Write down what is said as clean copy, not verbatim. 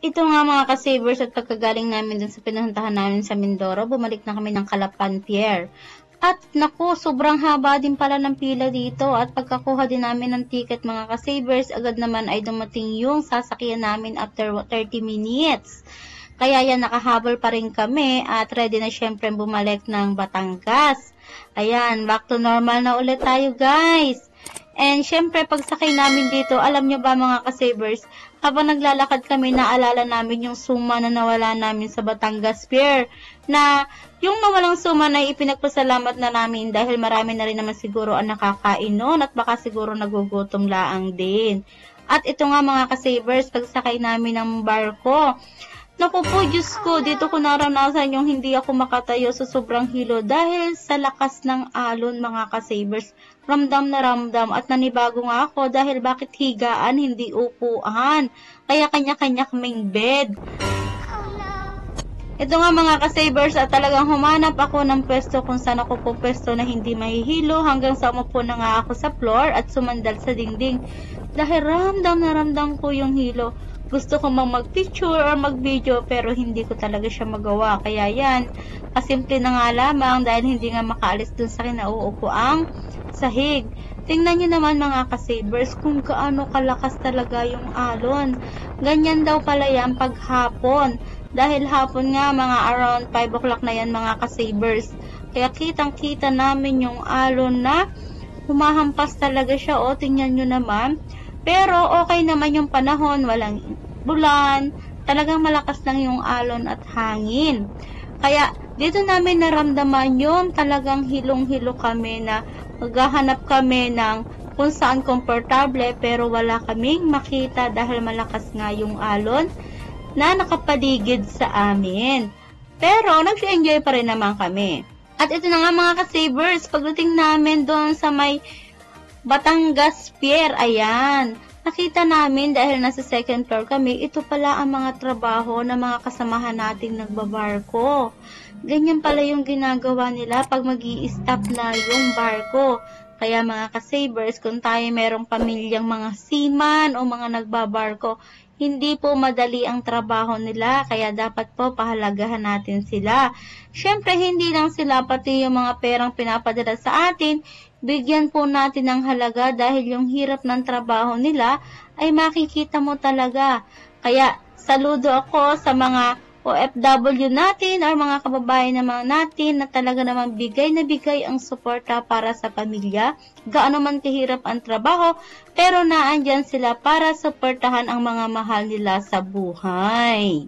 Ito nga mga ka-savers at pagkagaling namin dun sa pinuntahan namin sa Mindoro, bumalik na kami ng Calapan Pier. At naku, sobrang haba din pala ng pila dito at pagkakuha din namin ng ticket mga ka-savers, agad naman ay dumating yung sasakyan namin after 30 minutes. Kaya yan, nakahabol pa rin kami at ready na syempre bumalik ng Batangas. Ayan, back to normal na ulit tayo guys. And syempre, pagsakay namin dito, alam nyo ba mga ka-savers, habang naglalakad kami, naalala namin yung suma na nawala namin sa Batangas Pier. Na yung nawalang suma na ipinagpasalamat na namin dahil marami na rin naman siguro ang nakakain noon at baka siguro nagugutom laang din. At ito nga mga ka-savers, pagsakay namin ng barko, naku po, Diyos ko, dito ko naranasan yung hindi ako makatayo sa sobrang hilo dahil sa lakas ng alon mga ka-savers. Ramdam na ramdam at nanibago nga ako dahil bakit higaan, hindi upuan. Kaya kanya-kanya kaming bed. Ito nga mga ka-savers at talagang humanap ako ng pwesto kung saan ako po pwesto na hindi mahihilo hanggang sa umupo na nga ako sa floor at sumandal sa dingding. Dahil ramdam na ramdam ko yung hilo. Gusto ko mag-picture or mag-video pero hindi ko talaga siya magawa. Kaya yan, kasimple na nga lamang dahil hindi nga makaalis dun sa kinauupuang sahig. Tingnan nyo naman mga ka-savers kung gaano kalakas talaga yung alon. Ganyan daw pala yan pag hapon. Dahil hapon nga mga around 5 o'clock na yan mga ka-savers. Kaya kitang-kita namin yung alon na humahampas talaga siya. O, tingnan nyo naman. Pero okay naman yung panahon, walang bulan, talagang malakas lang yung alon at hangin. Kaya dito namin naramdaman yung talagang hilong-hilo kami na maghahanap kami ng kung saan komportable pero wala kaming makita dahil malakas nga yung alon na nakapaligid sa amin. Pero nag-enjoy pa rin naman kami. At ito na nga mga ka-savers, pagdating namin doon sa may Batangas Pier, ayan. Nakita namin dahil nasa second floor kami, ito pala ang mga trabaho ng mga kasamahan nating nagbabarko. Ganyan pala yung ginagawa nila pag mag-i-stop na yung barko. Kaya mga ka-savers, kung tayo merong pamilyang mga seaman o mga nagbabarko, hindi po madali ang trabaho nila, kaya dapat po pahalagahan natin sila. Syempre, hindi lang sila, pati yung mga perang pinapadala sa atin, bigyan po natin ng halaga dahil yung hirap ng trabaho nila ay makikita mo talaga. Kaya, saludo ako sa mga OFW natin or mga kababayan naman natin na talaga naman bigay na bigay ang suporta para sa pamilya. Gaano man kahirap ang trabaho, pero naandyan sila para suportahan ang mga mahal nila sa buhay.